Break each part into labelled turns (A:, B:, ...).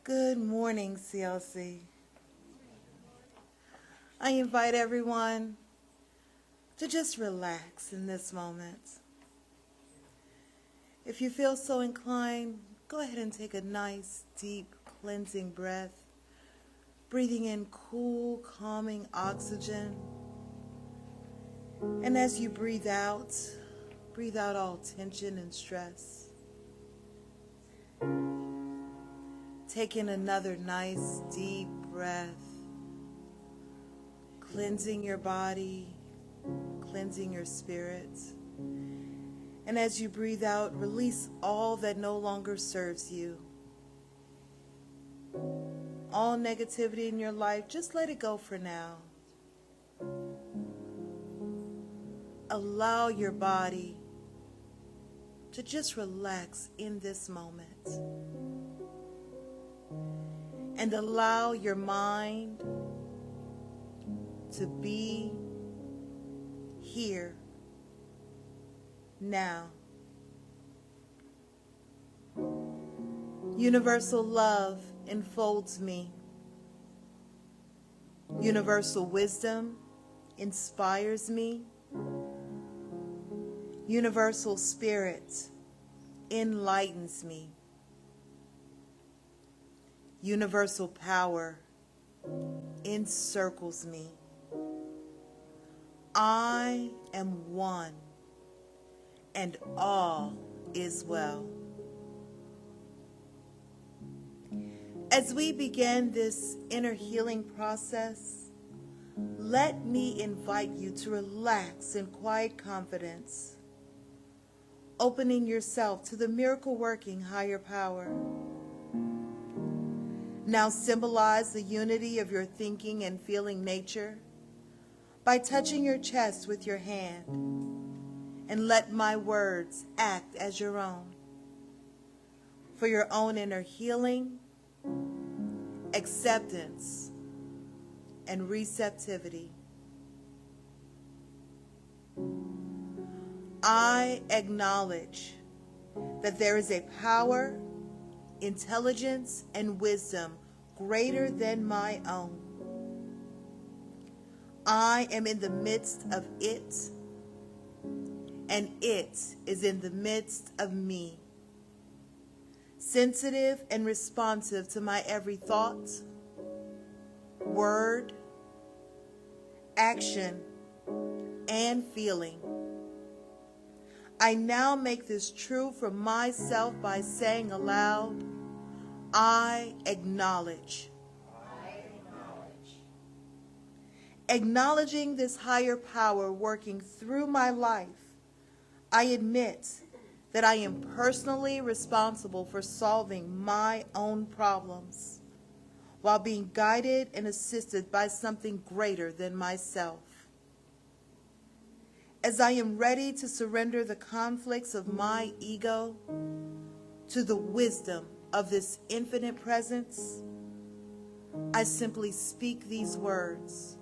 A: Good morning, CLC. I invite everyone to just relax in this moment. If you feel so inclined, go ahead and take a nice, deep, cleansing breath, breathing in cool, calming oxygen. And as you breathe out all tension and stress. Take in another nice, deep breath, cleansing your body, cleansing your spirit. And as you breathe out, release all that no longer serves you. All negativity in your life, just let it go for now. Allow your body to just relax in this moment. And allow your mind to be here now. Universal love enfolds me. Universal wisdom inspires me. Universal spirit enlightens me. Universal power encircles me. I am one, and all is well. As we begin this inner healing process, let me invite you to relax in quiet confidence, opening yourself to the miracle-working higher power. Now symbolize the unity of your thinking and feeling nature by touching your chest with your hand, and let my words act as your own for your own inner healing, acceptance, and receptivity. I acknowledge that there is a power, intelligence, and wisdom greater than my own. I am in the midst of it, and it is in the midst of me, sensitive and responsive to my every thought, word, action, and feeling. I now make this true for myself by saying aloud, I acknowledge. Acknowledging this higher power working through my life, I admit that I am personally responsible for solving my own problems while being guided and assisted by something greater than myself. As I am ready to surrender the conflicts of my ego to the wisdom of this infinite presence, I simply speak these words.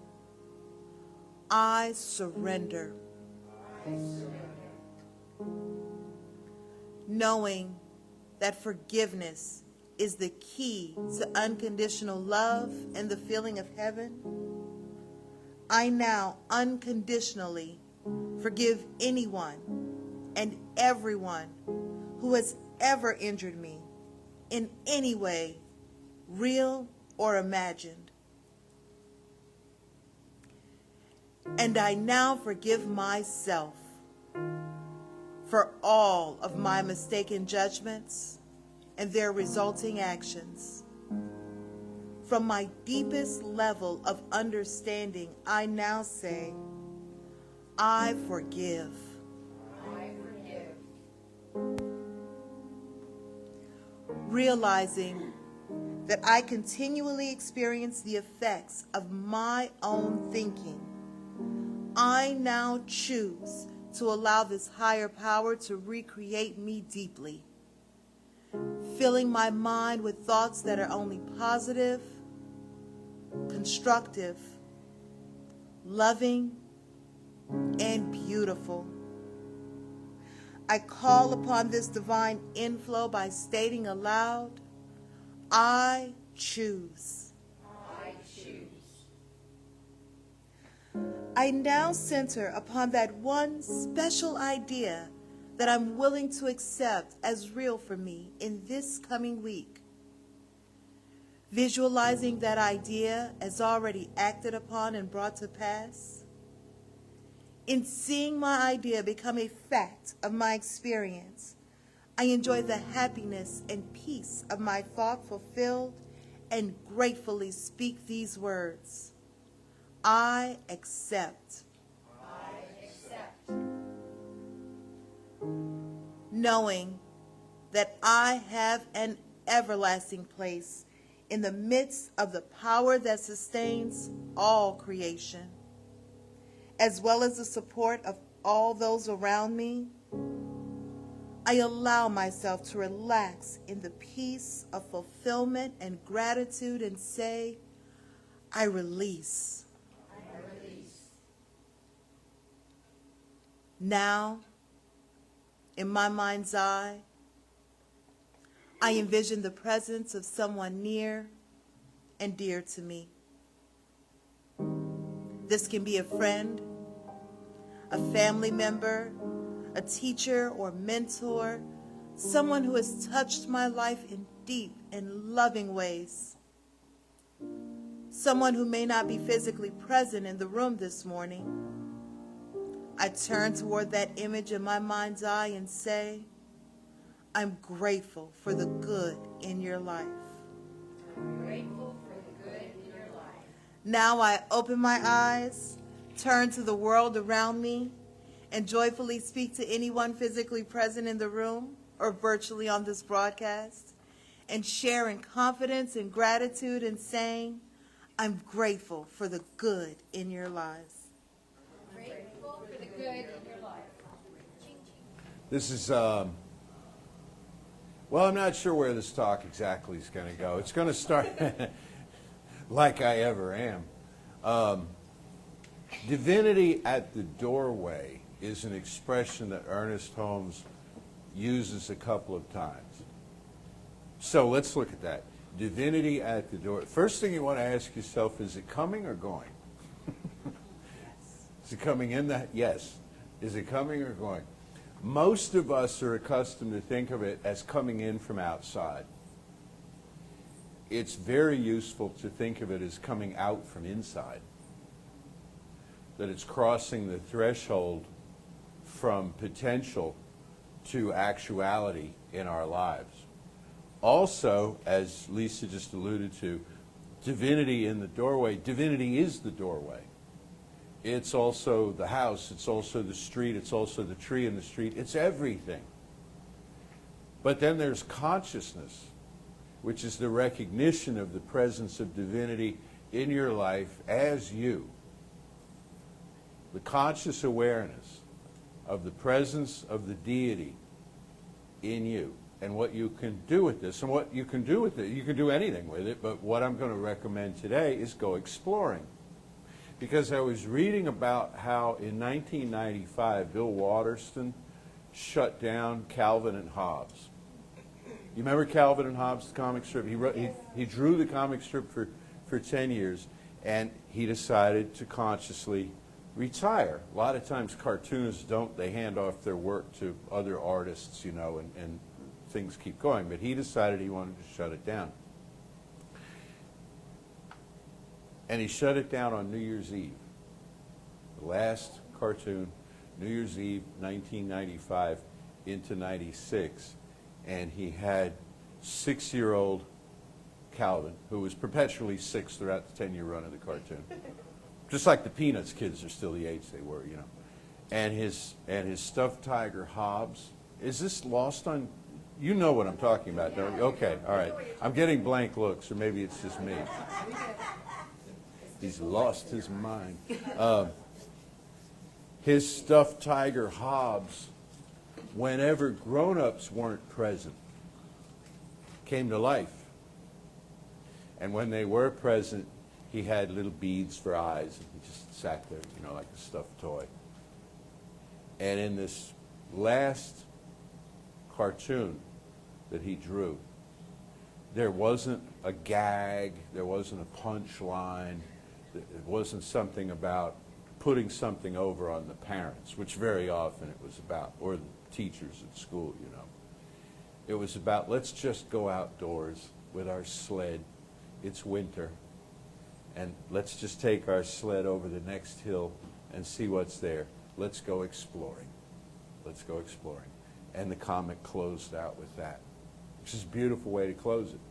A: I surrender. Knowing that forgiveness is the key to unconditional love and the feeling of heaven, I now unconditionally forgive anyone and everyone who has ever injured me in any way, real or imagined. And I now forgive myself for all of my mistaken judgments and their resulting actions. From my deepest level of understanding, I now say, I forgive.
B: I forgive.
A: Realizing that I continually experience the effects of my own thinking, I now choose to allow this higher power to recreate me deeply, filling my mind with thoughts that are only positive, constructive, loving, and beautiful. I call upon this divine inflow by stating aloud, I choose.
B: I choose.
A: I now center upon that one special idea that I'm willing to accept as real for me in this coming week. Visualizing that idea as already acted upon and brought to pass. In seeing my idea become a fact of my experience, I enjoy the happiness and peace of my thought fulfilled and gratefully speak these words. I accept.
B: I accept.
A: Knowing that I have an everlasting place in the midst of the power that sustains all creation, as well as the support of all those around me, I allow myself to relax in the peace of fulfillment and gratitude and say, I release.
B: I release.
A: Now, in my mind's eye, I envision the presence of someone near and dear to me. This can be a friend, a family member, a teacher or mentor, someone who has touched my life in deep and loving ways. Someone who may not be physically present in the room this morning. I turn toward that image in my mind's eye and say, I'm grateful for the good in your life.
B: I'm grateful for the good in your life.
A: Now I open my eyes, turn to the world around me, and joyfully speak to anyone physically present in the room or virtually on this broadcast, and share in confidence and gratitude and saying, I'm grateful for the good in your lives.
B: Grateful for the good in your life.
C: This is, well, I'm not sure where this talk exactly is going to go. It's going to start like I ever am. Divinity at the doorway is an expression that Ernest Holmes uses a couple of times. So let's look at that. Divinity at the door. First thing you want to ask yourself, is it coming or going? Is it coming in that? Yes. Is it coming or going? Most of us are accustomed to think of it as coming in from outside. It's very useful to think of it as coming out from inside. That it's crossing the threshold from potential to actuality in our lives. Also, as Lisa just alluded to, divinity in the doorway. Divinity is the doorway. It's also the house, it's also the street, it's also the tree in the street, it's everything. But then there's consciousness, which is the recognition of the presence of divinity in your life as you. The conscious awareness of the presence of the deity in you and what you can do with this. And what you can do with it, you can do anything with it, but what I'm going to recommend today is go exploring. Because I was reading about how in 1995, Bill Waterston shut down Calvin and Hobbes. You remember Calvin and Hobbes, the comic strip? He drew the comic strip for 10 years, and he decided to consciously retire. A lot of times cartoonists don't. They hand off their work to other artists, you know, and things keep going. But he decided he wanted to shut it down. And he shut it down on New Year's Eve. The last cartoon, New Year's Eve, 1995 into 96. And he had 6-year-old Calvin, who was perpetually 6 throughout the 10-year run of the cartoon. Just like the Peanuts kids are still the age they were, you know. And his stuffed tiger Hobbes. Is this lost on... You know what I'm talking about, don't you? Okay, all right. I'm getting blank looks, or maybe it's just me. He's lost his mind. His stuffed tiger Hobbes, whenever grown-ups weren't present, came to life. And when they were present, he had little beads for eyes, and he just sat there, you know, like a stuffed toy. And in this last cartoon that he drew, there wasn't a gag, there wasn't a punchline, it wasn't something about putting something over on the parents, which very often it was about, or the teachers at school, you know. It was about, let's just go outdoors with our sled. It's winter. And let's just take our sled over the next hill and see what's there. Let's go exploring. Let's go exploring. And the comic closed out with that, which is a beautiful way to close it.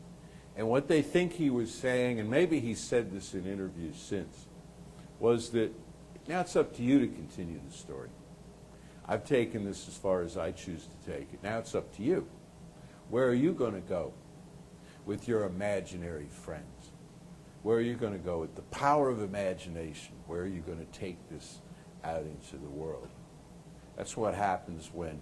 C: And what they think he was saying, and maybe he said this in interviews since, was that now it's up to you to continue the story. I've taken this as far as I choose to take it. Now it's up to you. Where are you going to go with your imaginary friends? Where are you going to go with the power of imagination? Where are you going to take this out into the world? That's what happens when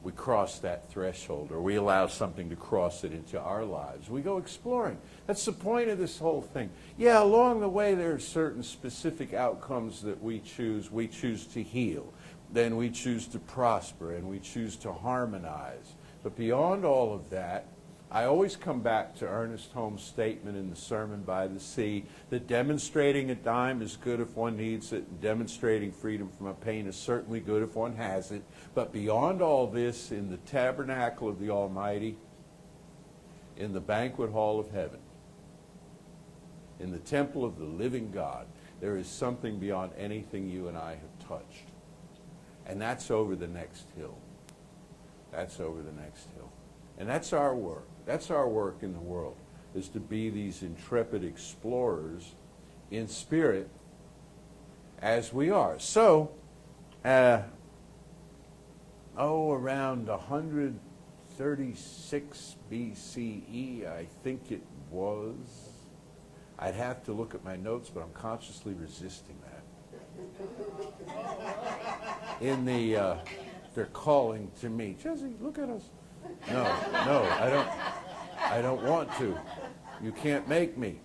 C: we cross that threshold, or we allow something to cross it into our lives. We go exploring. That's the point of this whole thing. Yeah, along the way there are certain specific outcomes that we choose. We choose to heal. Then we choose to prosper, and we choose to harmonize. But beyond all of that, I always come back to Ernest Holmes' statement in the Sermon by the Sea that demonstrating a dime is good if one needs it, and demonstrating freedom from a pain is certainly good if one has it. But beyond all this, in the tabernacle of the Almighty, in the banquet hall of heaven, in the temple of the living God, there is something beyond anything you and I have touched. And that's over the next hill. That's over the next hill. And that's our work. That's our work in the world, is to be these intrepid explorers in spirit as we are. So, around 136 BCE, I think it was. I'd have to look at my notes, but I'm consciously resisting that. In the, they're calling to me, Jesse, look at us. No, I don't want to. You can't make me.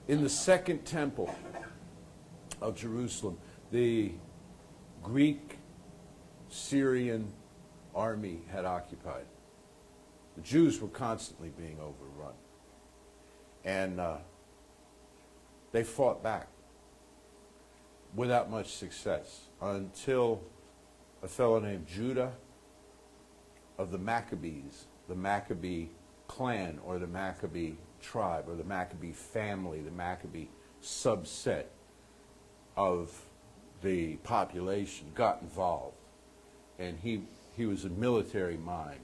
C: In the second temple of Jerusalem, the Greek-Syrian army had occupied. The Jews were constantly being overrun. And they fought back without much success until a fellow named Judah of the Maccabees, the Maccabee clan, or the Maccabee tribe, or the Maccabee family, the Maccabee subset of the population, got involved. And he was a military mind,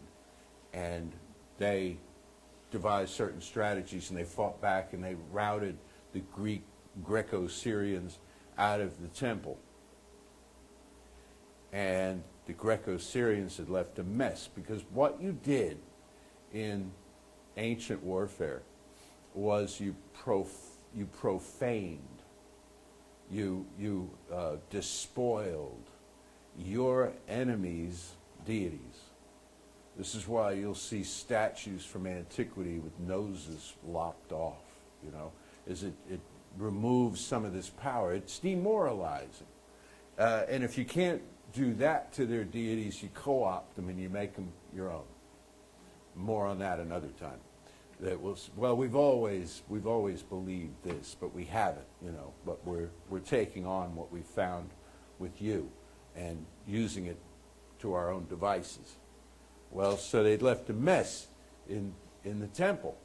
C: and they devised certain strategies, and they fought back, and they routed the Greco-Syrians out of the temple. And the Greco-Syrians had left a mess, because what you did in ancient warfare was you profaned, you despoiled your enemies' deities. This is why you'll see statues from antiquity with noses lopped off, you know, is it removes some of this power. It's demoralizing. And if you can't do that to their deities, you co-opt them and you make them your own. More on that another time. That was, well, we've always believed this, but we haven't, you know. But we're taking on what we found with you and using it to our own devices. Well, so they'd left a mess in the temple,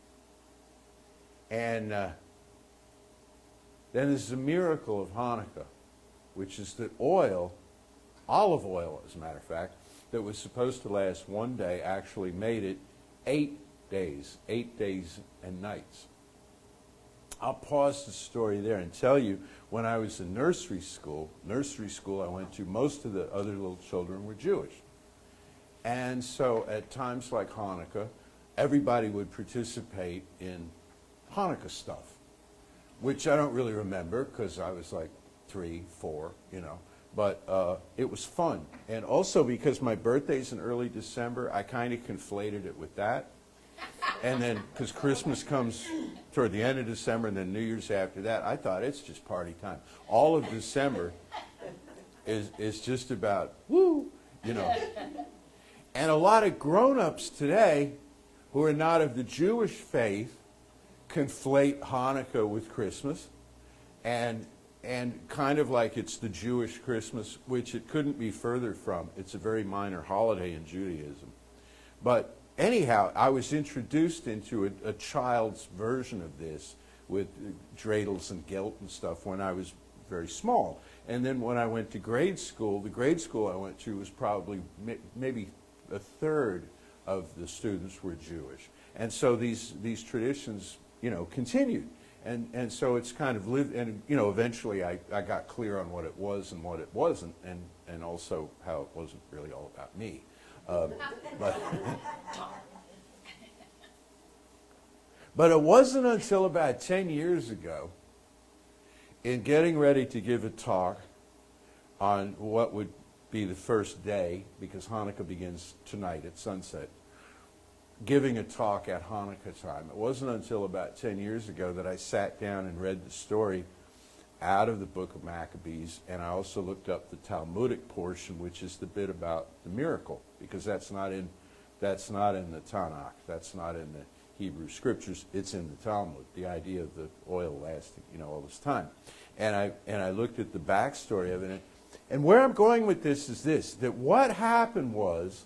C: and then there's the miracle of Hanukkah, which is that oil, olive oil, as a matter of fact, that was supposed to last one day actually made it 8 days and nights. I'll pause the story there and tell you, when I was in nursery school I went to, most of the other little children were Jewish. And so at times like Hanukkah, everybody would participate in Hanukkah stuff, which I don't really remember because I was like 3, 4, you know. But it was fun. And also because my birthday's in early December, I kind of conflated it with that. And then, because Christmas comes toward the end of December and then New Year's after that, I thought it's just party time. All of December is just about, woo, you know. And a lot of grown-ups today who are not of the Jewish faith conflate Hanukkah with Christmas, and kind of like it's the Jewish Christmas, which it couldn't be further from. It's a very minor holiday in Judaism. But anyhow, I was introduced into a child's version of this with dreidels and gelt and stuff when I was very small. And then when I went to grade school, the grade school I went to was probably maybe a third of the students were Jewish. And so these traditions, continued. And so it's kind of lived, and eventually I got clear on what it was and what it wasn't, and also how it wasn't really all about me. But it wasn't until about 10 years ago, in getting ready to give a talk on what would be the first day, because Hanukkah begins tonight at sunset, giving a talk at Hanukkah time. It wasn't until about 10 years ago that I sat down and read the story out of the book of Maccabees, and I also looked up the Talmudic portion, which is the bit about the miracle, because that's not in the Tanakh, that's not in the Hebrew scriptures, it's in the Talmud, the idea of the oil lasting, all this time. And I looked at the backstory of it, and where I'm going with this is this, that what happened was,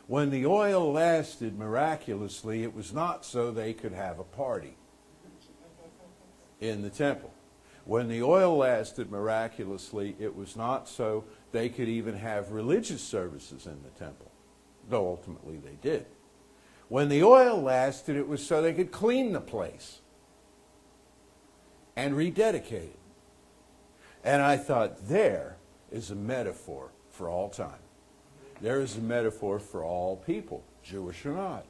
C: when the oil lasted miraculously, it was not so they could have a party in the temple. When the oil lasted miraculously, it was not so they could even have religious services in the temple, though ultimately they did. When the oil lasted, it was so they could clean the place and rededicate it. And I thought, there is a metaphor for all time. There is a metaphor for all people, Jewish or not.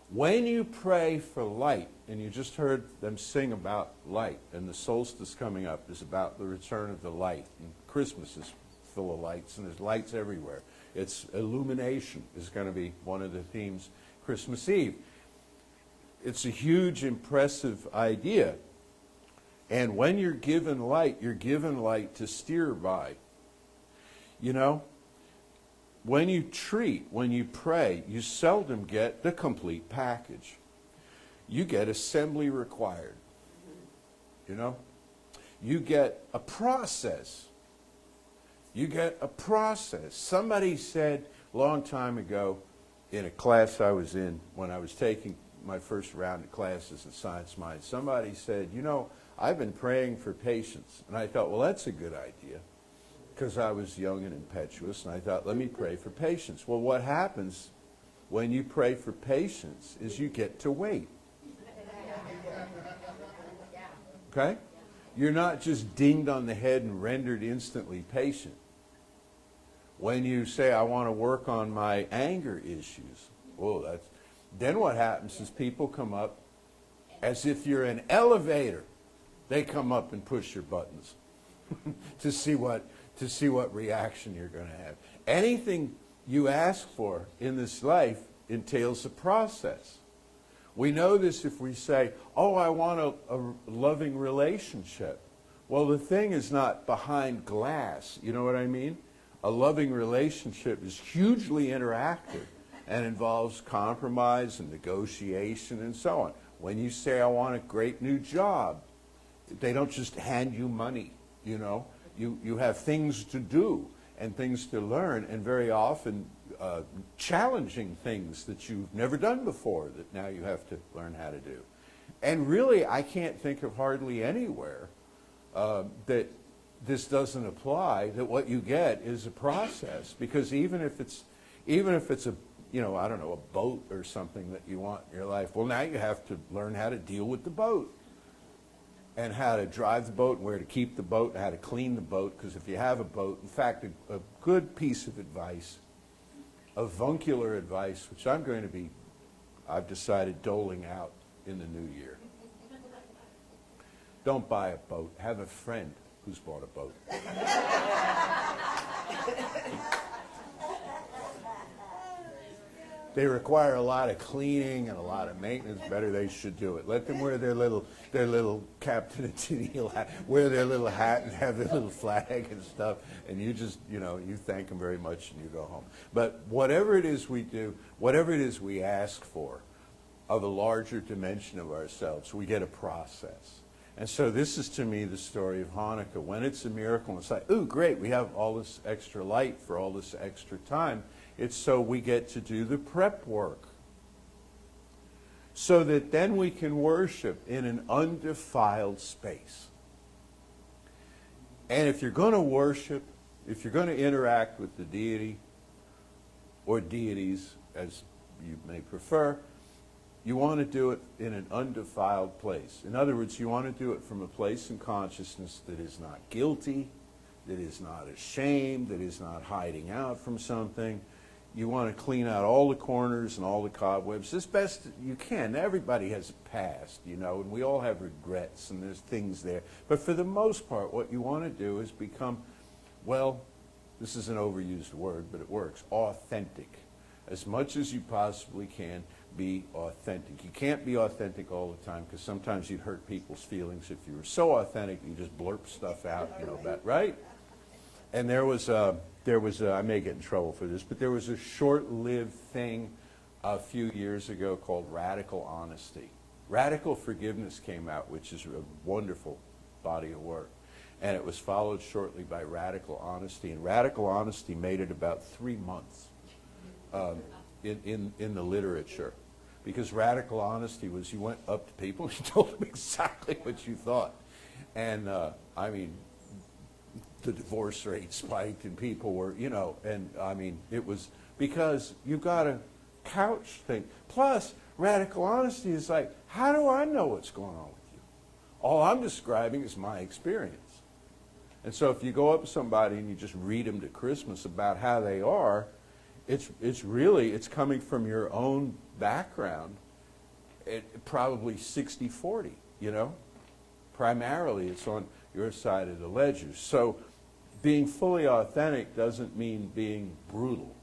C: When you pray for light, and you just heard them sing about light, and the solstice coming up is about the return of the light, and Christmas is full of lights, and there's lights everywhere. It's illumination is going to be one of the themes Christmas Eve. It's a huge, impressive idea. And when you're given light to steer by. When you treat, when you pray, you seldom get the complete package. You get assembly required. You get a process. Somebody said a long time ago in a class I was in, when I was taking my first round of classes in Science Mind, somebody said, I've been praying for patience. And I thought, well, that's a good idea. Because I was young and impetuous, and I thought, let me pray for patience. Well, what happens when you pray for patience is you get to wait. Okay? You're not just dinged on the head and rendered instantly patient. When you say, I want to work on my anger issues, then what happens is people come up as if you're an elevator. They come up and push your buttons to see what reaction you're going to have. Anything you ask for in this life entails a process. We know this if we say, I want a loving relationship. Well, the thing is not behind glass. You know what I mean? A loving relationship is hugely interactive and involves compromise and negotiation and so on. When you say, I want a great new job, they don't just hand you money, You have things to do and things to learn, and very often challenging things that you've never done before that now you have to learn how to do. And really, I can't think of hardly anywhere that this doesn't apply, that what you get is a process. Because even if it's a a boat or something that you want in your life, well, now you have to learn how to deal with the boat. And how to drive the boat, and where to keep the boat, and how to clean the boat. Because if you have a boat, in fact, a good piece of advice, avuncular advice, which I've decided doling out in the new year. Don't buy a boat. Have a friend who's bought a boat. They require a lot of cleaning and a lot of maintenance. Better they should do it. Let them wear their little Captain and Tennille hat, wear their little hat and have their little flag and stuff. And you just, you thank them very much and you go home. But whatever it is we do, whatever it is we ask for of a larger dimension of ourselves, we get a process. And so this is, to me, the story of Hanukkah. When it's a miracle, it's like, ooh, great, we have all this extra light for all this extra time. It's so we get to do the prep work. So that then we can worship in an undefiled space. And if you're going to worship, if you're going to interact with the deity, or deities, as you may prefer, you want to do it in an undefiled place. In other words, you want to do it from a place in consciousness that is not guilty, that is not ashamed, that is not hiding out from something. You want to clean out all the corners and all the cobwebs as best you can. Everybody has a past, and we all have regrets and there's things there. But for the most part, what you want to do is become, well, this is an overused word, but it works, authentic. As much as you possibly can, be authentic. You can't be authentic all the time because sometimes you'd hurt people's feelings if you were so authentic you just blurp stuff out, right? And there was I may get in trouble for this, but there was a short-lived thing a few years ago called radical honesty. Radical forgiveness came out, which is a wonderful body of work. And it was followed shortly by radical honesty. And radical honesty made it about 3 months in the literature. Because radical honesty was you went up to people and you told them exactly what you thought. And, the divorce rate spiked and people were, it was because you got a couch thing. Plus, radical honesty is like, how do I know what's going on with you? All I'm describing is my experience. And so if you go up to somebody and you just read them to Christmas about how they are, it's coming from your own background, probably 60-40, Primarily it's on your side of the ledger. So being fully authentic doesn't mean being brutal.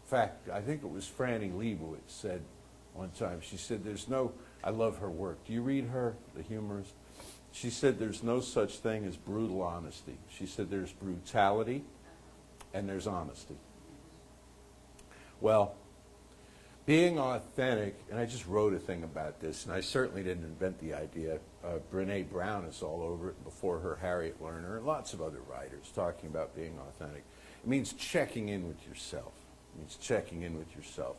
C: In fact, I think it was Franny Leibowitz said one time, she said I love her work. Do you read her, the humorist? She said there's no such thing as brutal honesty. She said there's brutality and there's honesty. Well, being authentic, and I just wrote a thing about this, and I certainly didn't invent the idea. Brene Brown is all over it, before her Harriet Lerner, and lots of other writers talking about being authentic. It means checking in with yourself. It means checking in with yourself.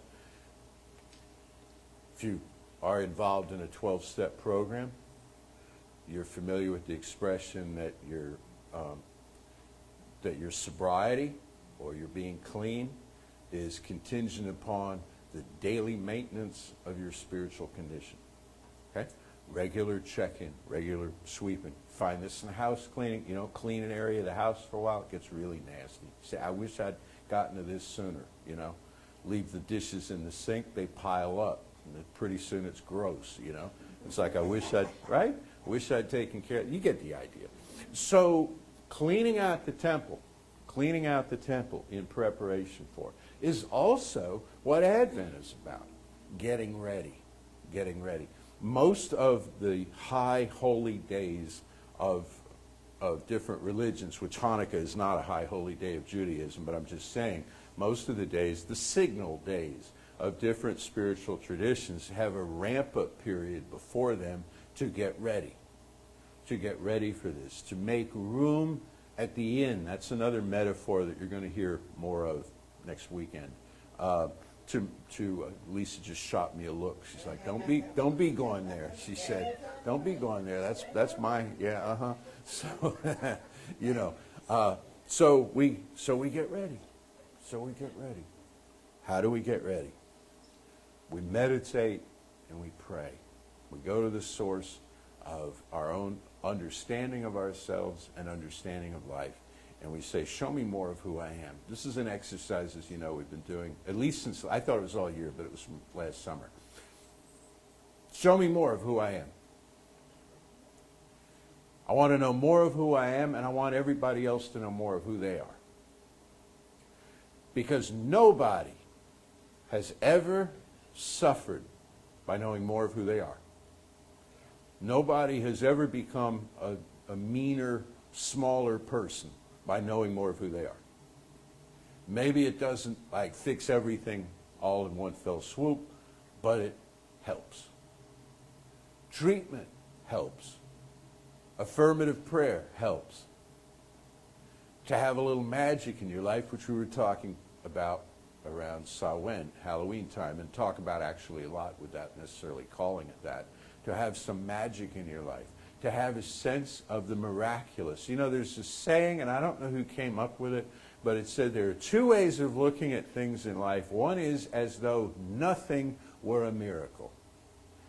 C: If you are involved in a 12-step program, you're familiar with the expression that your sobriety or your being clean is contingent upon the daily maintenance of your spiritual condition. Okay? Regular check-in, regular sweeping. Find this in the house cleaning. Clean an area of the house for a while, it gets really nasty. Say, I wish I'd gotten to this sooner, Leave the dishes in the sink, they pile up. And pretty soon it's gross, It's like, I wish I'd taken care of it. You get the idea. So cleaning out the temple in preparation for it, is also what Advent is about. Getting ready. Most of the high holy days of different religions, which Hanukkah is not a high holy day of Judaism, but I'm just saying, most of the days, the signal days of different spiritual traditions have a ramp-up period before them to get ready for this, to make room at the inn. That's another metaphor that you're going to hear more of next weekend. Lisa just shot me a look. She's like, "Don't be going there." She said, "Don't be going there." That's my So so we get ready. How do we get ready? We meditate and we pray. We go to the source of our own understanding of ourselves and understanding of life. And we say, show me more of who I am. This is an exercise, as you know, we've been doing, at least since, I thought it was all year, but it was from last summer. Show me more of who I am. I want to know more of who I am, and I want everybody else to know more of who they are. Because nobody has ever suffered by knowing more of who they are. Nobody has ever become a meaner, smaller person by knowing more of who they are. Maybe it doesn't like fix everything all in one fell swoop, but it helps. Treatment helps. Affirmative prayer helps. To have a little magic in your life, which we were talking about around Samhain, Halloween time, and talk about actually a lot without necessarily calling it that. To have some magic in your life. To have a sense of the miraculous. You know, there's a saying, and I don't know who came up with it, but it said there are two ways of looking at things in life. One is as though nothing were a miracle.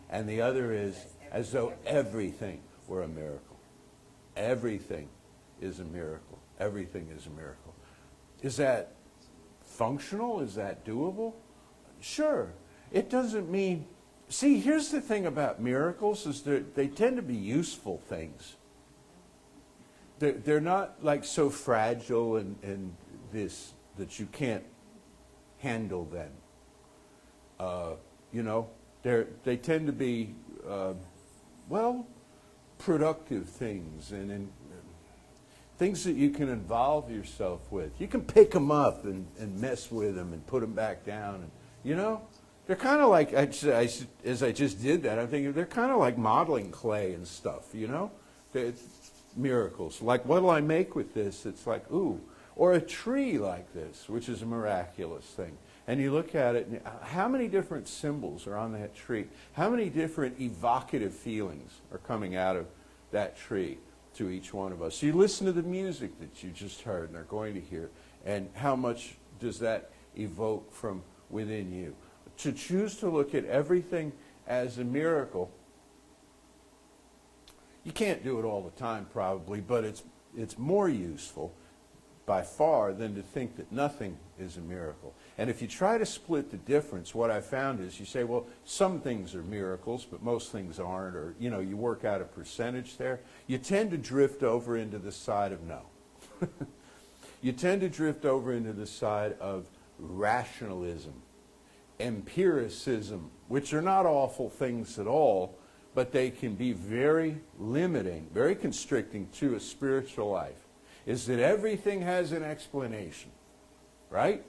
C: And the other is as though everything were a miracle. Everything is a miracle. Everything is a miracle. Is that functional? Is that doable? Sure. It doesn't mean... See, here's the thing about miracles, is that they tend to be useful things. They're not like so fragile and this that you can't handle them. You know, they tend to be, productive things and things that you can involve yourself with. You can pick them up and mess with them and put them back down. And, you know, they're kind of like, as I just did that, I'm thinking they're kind of like modeling clay and stuff, you know? It's miracles. Like, what'll I make with this? It's like, ooh. Or a tree like this, which is a miraculous thing. And you look at it, and how many different symbols are on that tree? How many different evocative feelings are coming out of that tree to each one of us? So you listen to the music that you just heard and are going to hear, and how much does that evoke from within you? To choose to look at everything as a miracle, you can't do it all the time probably, but it's more useful by far than to think that nothing is a miracle. And if you try to split the difference, what I found is you say, well, some things are miracles, but most things aren't, or, you know, you work out a percentage there. You tend to drift over into the side of no. You tend to drift over into the side of rationalism, empiricism, which are not awful things at all, but they can be very limiting, very constricting to a spiritual life. Is that everything has an explanation, right?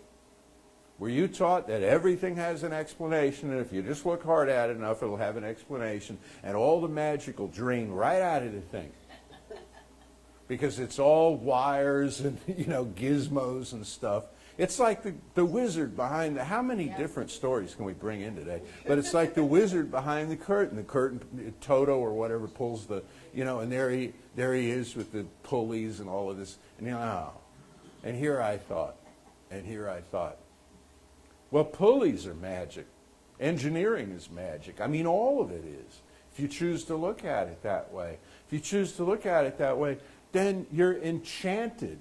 C: Were you taught that everything has an explanation, and if you just look hard at it enough, it'll have an explanation, and all the magic will drain right out of the thing? Because it's all wires and, you know, gizmos and stuff. It's like the wizard behind the... How many different stories can we bring in today? But it's like the wizard behind the curtain. The curtain, Toto or whatever, pulls the... You know, and there he is with the pulleys and all of this. And, you know, and here I thought. Well, pulleys are magic. Engineering is magic. I mean, all of it is. If you choose to look at it that way. If you choose to look at it that way, then you're enchanted.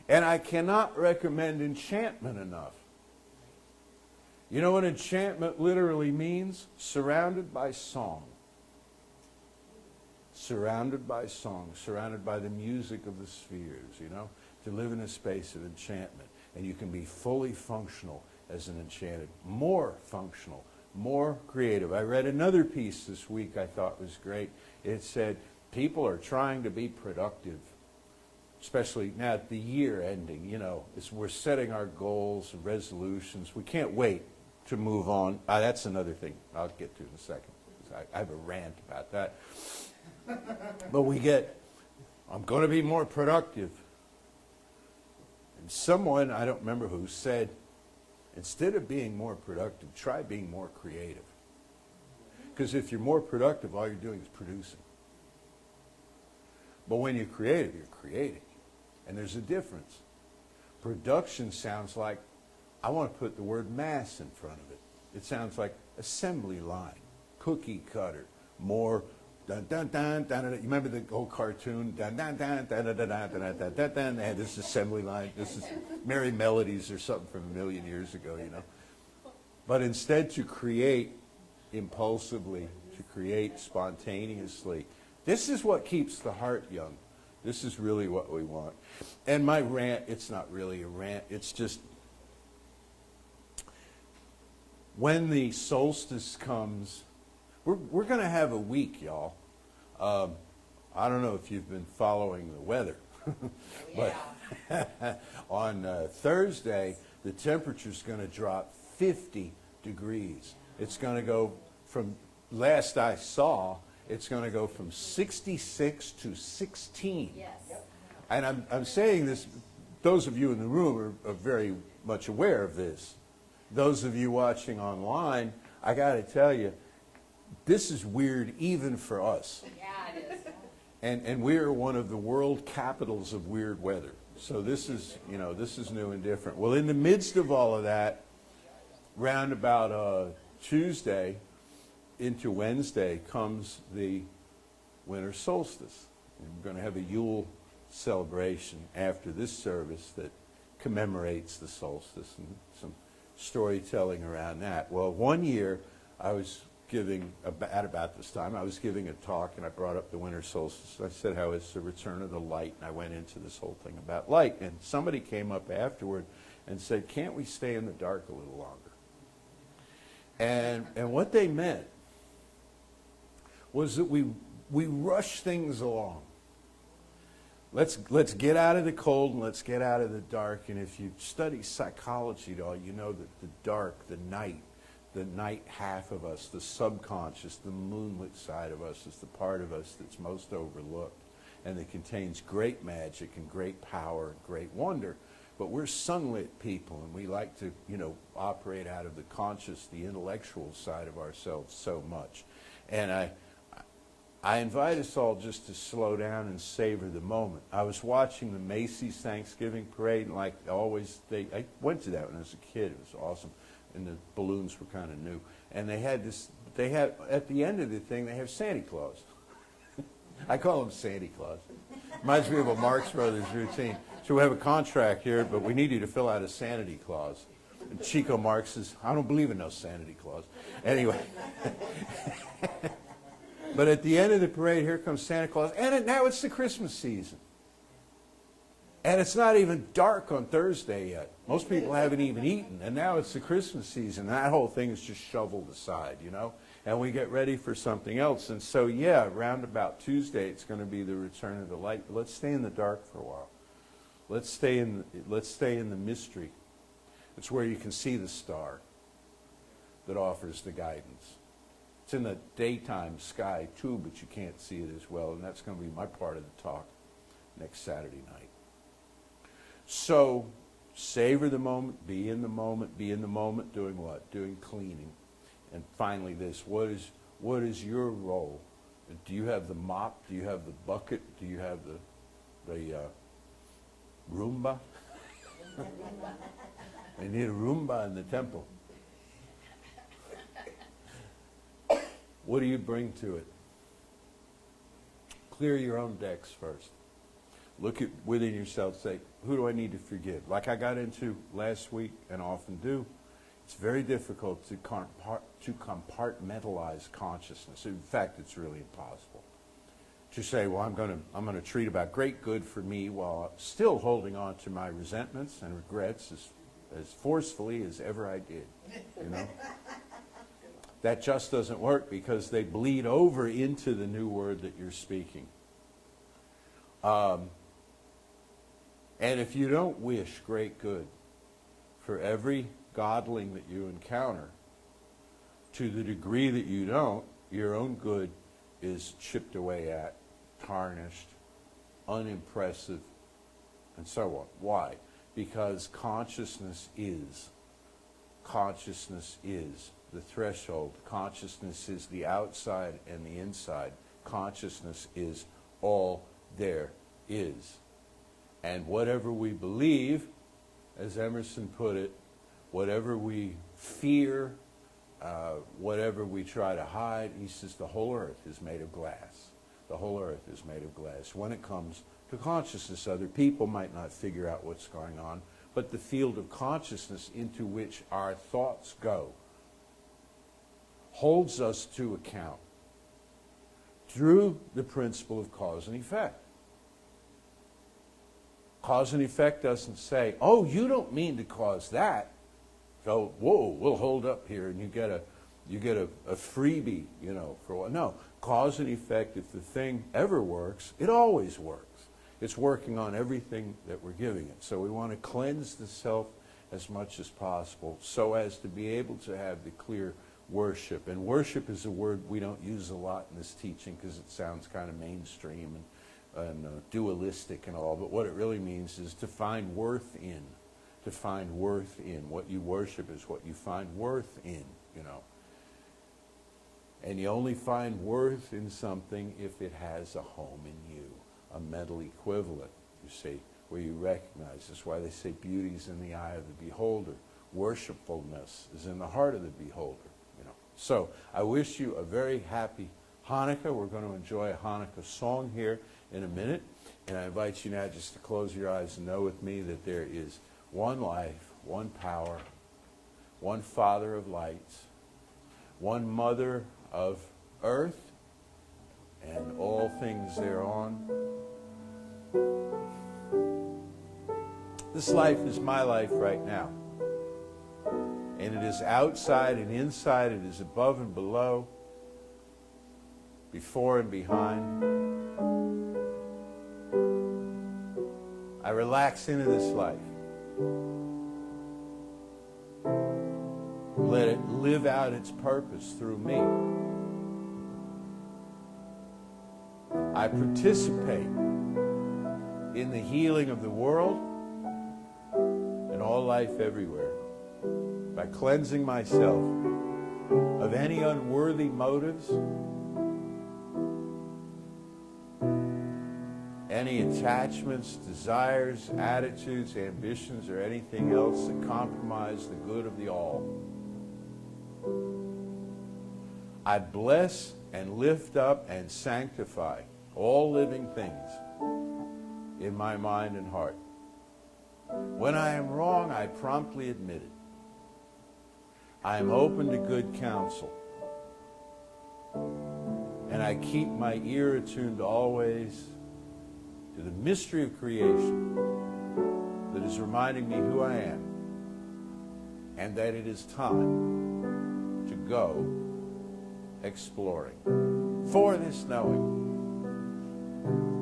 C: And I cannot recommend enchantment enough. You know what enchantment literally means? Surrounded by song. Surrounded by song. Surrounded by the music of the spheres, you know? To live in a space of enchantment. And you can be fully functional as an enchanted. More functional. More creative. I read another piece this week I thought was great. It said, people are trying to be productive. Especially now at the year ending, you know, we're setting our goals and resolutions. We can't wait to move on. That's another thing I'll get to in a second. I have a rant about that. But I'm going to be more productive. And someone, I don't remember who, said, instead of being more productive, try being more creative. Because if you're more productive, all you're doing is producing. But when you're creative, you're creating. And there's a difference. Production sounds like, I want to put the word mass in front of it. It sounds like assembly line, cookie cutter, more dun dun dun dun dun. You remember the old cartoon? Dun dun dun dun dun dun dun dun dun dun dun. They had this assembly line. This is Merry Melodies or something from a million years ago, you know. But instead to create impulsively, to create spontaneously, this is what keeps the heart young. This is really what we want. And my rant, it's not really a rant. It's just, when the solstice comes, we're going to have a week, y'all. I don't know if you've been following the weather, but on Thursday, the temperature's going to drop 50 degrees. It's going to go from, last I saw, it's going to go from 66 to 16.
B: Yes.
C: And I'm saying this, those of you in the room are very much aware of this. Those of you watching online, I got to tell you, this is weird even for us.
B: Yeah, it is.
C: And we are one of the world capitals of weird weather. So this is, this is new and different. Well, in the midst of all of that, round about Tuesday into Wednesday comes the winter solstice. And we're going to have a Yule celebration after this service that commemorates the solstice and some storytelling around that. Well, one year I was giving, at about this time, I was giving a talk and I brought up the winter solstice. I said how it's the return of the light, and I went into this whole thing about light. And somebody came up afterward and said, can't we stay in the dark a little longer? And what they meant was that we rush things along. Let's get out of the cold and let's get out of the dark. And if you study psychology at all, you know that the dark, the night half of us, the subconscious, the moonlit side of us is the part of us that's most overlooked and that contains great magic and great power and great wonder. But we're sunlit people, and we like to, operate out of the conscious, the intellectual side of ourselves so much. And I invite us all just to slow down and savor the moment. I was watching the Macy's Thanksgiving Parade, and like always, I went to that when I was a kid. It was awesome. And the balloons were kind of new. And they had at the end of the thing, they have Santa Claus. I call him Santa Claus. Reminds me of a Marx Brothers routine. So we have a contract here, but we need you to fill out a sanity clause. And Chico Marx says, I don't believe in no sanity clause. Anyway. But at the end of the parade, here comes Santa Claus. And now it's the Christmas season. And it's not even dark on Thursday yet. Most people haven't even eaten. And now it's the Christmas season. That whole thing is just shoveled aside, And we get ready for something else. And so, around about Tuesday, it's going to be the return of the light. But let's stay in the dark for a while. Let's stay in the mystery. It's where you can see the star that offers the guidance. It's in the daytime sky, too, but you can't see it as well. And that's going to be my part of the talk next Saturday night. So, savor the moment, be in the moment, doing what? Doing cleaning. And finally this, what is your role? Do you have the mop? Do you have the bucket? Do you have the Roomba? They need a Roomba in the temple. What do you bring to it? Clear your own decks first. Look at within yourself, say, who do I need to forgive? Like I got into last week and often do, it's very difficult to compartmentalize consciousness. In fact, it's really impossible. To say, well, I'm going to treat about great good for me while still holding on to my resentments and regrets as forcefully as ever I did, That just doesn't work because they bleed over into the new word that you're speaking. And if you don't wish great good for every godling that you encounter, to the degree that you don't, your own good is chipped away at, tarnished, unimpressive, and so on. Why? Because consciousness is the threshold. Consciousness is the outside and the inside. Consciousness is all there is. And whatever we believe, as Emerson put it, whatever we fear, whatever we try to hide, he says the whole earth is made of glass. The whole earth is made of glass. When it comes to consciousness, other people might not figure out what's going on, but the field of consciousness into which our thoughts go holds us to account through the principle of cause and effect. Cause and effect doesn't say, oh, you don't mean to cause that. oh, whoa, we'll hold up here, and you get a freebie, for what? No, cause and effect. If the thing ever works, it always works. It's working on everything that we're giving it. So we want to cleanse the self as much as possible so as to be able to have the clear worship. And worship is a word we don't use a lot in this teaching because it sounds kind of mainstream and dualistic and all. But what it really means is to find worth in. To find worth in. What you worship is what you find worth in, And you only find worth in something if it has a home in you. A mental equivalent, you see, where you recognize. That's why they say beauty is in the eye of the beholder. Worshipfulness is in the heart of the beholder. So I wish you a very happy Hanukkah. We're going to enjoy a Hanukkah song here in a minute. And I invite you now just to close your eyes and know with me that there is one life, one power, one Father of lights, one Mother of earth, and all things thereon. This life is my life right now. And it is outside and inside. It is above and below, before and behind. I relax into this life. Let it live out its purpose through me. I participate in the healing of the world and all life everywhere by cleansing myself of any unworthy motives, any attachments, desires, attitudes, ambitions, or anything else that compromise the good of the all. I bless and lift up and sanctify all living things in my mind and heart. When I am wrong, I promptly admit it. I am open to good counsel. And I keep my ear attuned always to the mystery of creation that is reminding me who I am and that it is time to go exploring for this knowing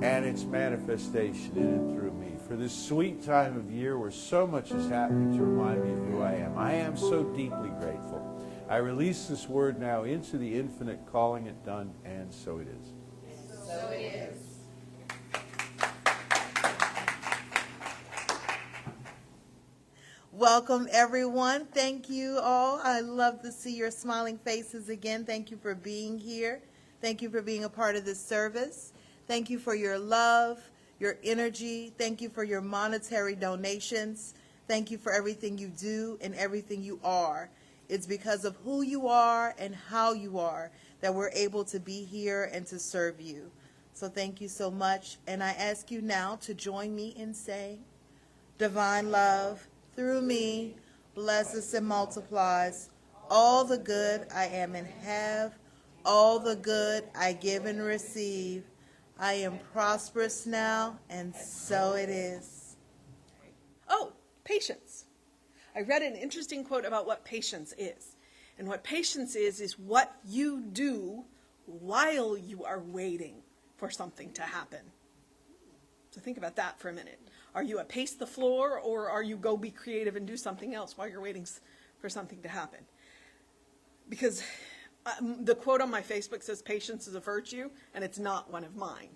C: and its manifestation in and through me. For this sweet time of year where so much is happening to remind me of who I am. I am so deeply grateful. I release this word now into the infinite, calling it done, and so it is.
B: So it is.
A: Welcome, everyone. Thank you all. I love to see your smiling faces again. Thank you for being here. Thank you for being a part of this service. Thank you for your love, your energy. Thank you for your monetary donations. Thank you for everything you do and everything you are. It's because of who you are and how you are that we're able to be here and to serve you. So thank you so much. And I ask you now to join me in saying, divine love through me blesses and multiplies all the good I am and have, all the good I give and receive. I am prosperous now, and so it is.
D: Oh, patience. I read an interesting quote about what patience is. And what patience is what you do while you are waiting for something to happen. So think about that for a minute. Are you a pace the floor, or are you go be creative and do something else while you're waiting for something to happen? Because the quote on my Facebook says patience is a virtue, and it's not one of mine.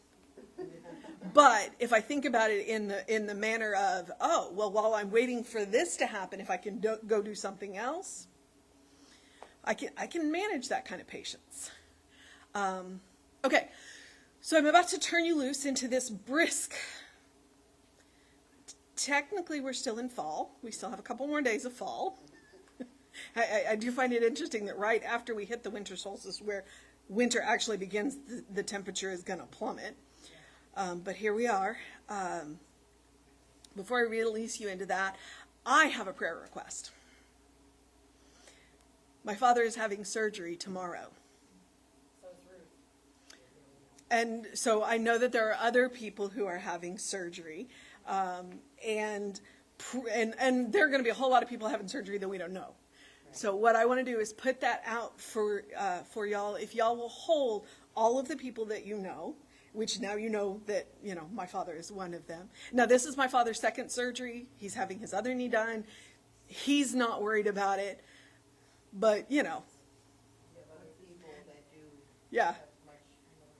D: But if I think about it in the manner of, oh, well, while I'm waiting for this to happen, if I can go do something else, I can manage that kind of patience. Okay, so I'm about to turn you loose into this brisk. Technically, we're still in fall. We still have a couple more days of fall. I do find it interesting that right after we hit the winter solstice, where winter actually begins, the temperature is going to plummet. But here we are. Before I release you into that, I have a prayer request. My father is having surgery tomorrow.
B: So is Ruth.
D: And so I know that there are other people who are having surgery. And there are going to be a whole lot of people having surgery that we don't know. So what I want to do is put that out for y'all. If y'all will hold all of the people that you know, which now you know that, my father is one of them. Now, this is my father's second surgery. He's having his other knee done. He's not worried about it. But,
B: Other people that do
D: yeah.
B: that much.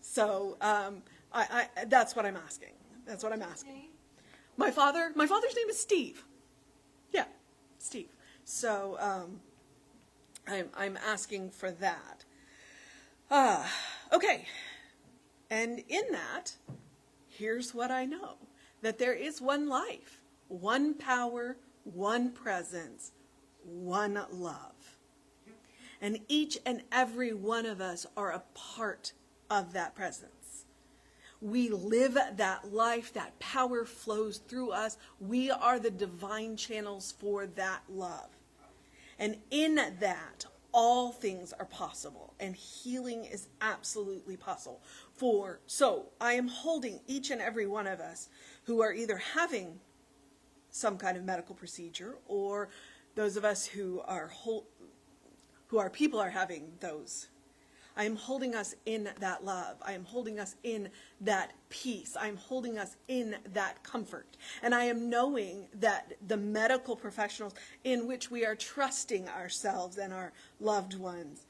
D: So I that's what I'm asking. That's what I'm asking. My father's name is Steve. Yeah, Steve. So I'm asking for that. Okay. And in that, here's what I know. That there is one life, one power, one presence, one love. And each and every one of us are a part of that presence. We live that life, that power flows through us. We are the divine channels for that love. And in that, all things are possible, and healing is absolutely possible. So I am holding each and every one of us who are either having some kind of medical procedure, or those of us who are people are having those. I am holding us in that love. I am holding us in that peace. I am holding us in that comfort. And I am knowing that the medical professionals in which we are trusting ourselves and our loved ones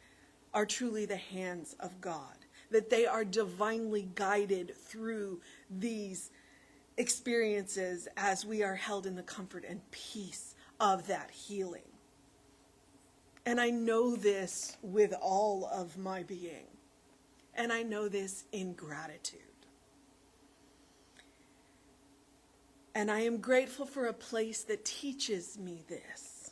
D: are truly the hands of God. That they are divinely guided through these experiences as we are held in the comfort and peace of that healing. And I know this with all of my being. And I know this in gratitude. And I am grateful for a place that teaches me this.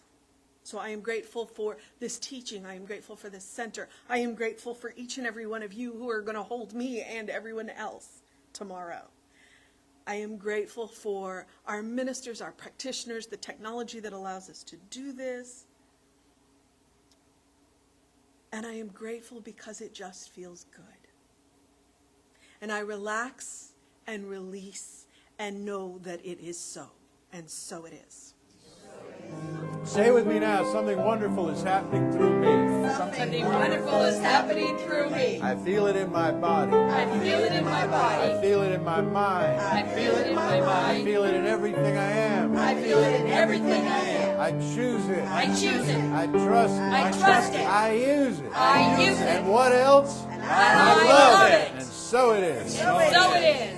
D: So I am grateful for this teaching. I am grateful for this center. I am grateful for each and every one of you who are going to hold me and everyone else tomorrow. I am grateful for our ministers, our practitioners, the technology that allows us to do this. And I am grateful because it just feels good. And I relax and release and know that it is so. And so it is.
C: Say with me now, something wonderful is happening through me.
B: Something wonderful is happening through me.
C: I feel it in my body.
B: I feel it in my body.
C: I feel it in my mind.
B: I feel it in my
C: I
B: mind.
C: feel it in everything I am.
B: I feel it in everything I am.
C: I choose it.
B: I choose it.
C: I trust it.
B: I trust it.
C: I use it.
B: I use it.
C: And what else?
B: I love it.
C: And so it is.
B: So it is.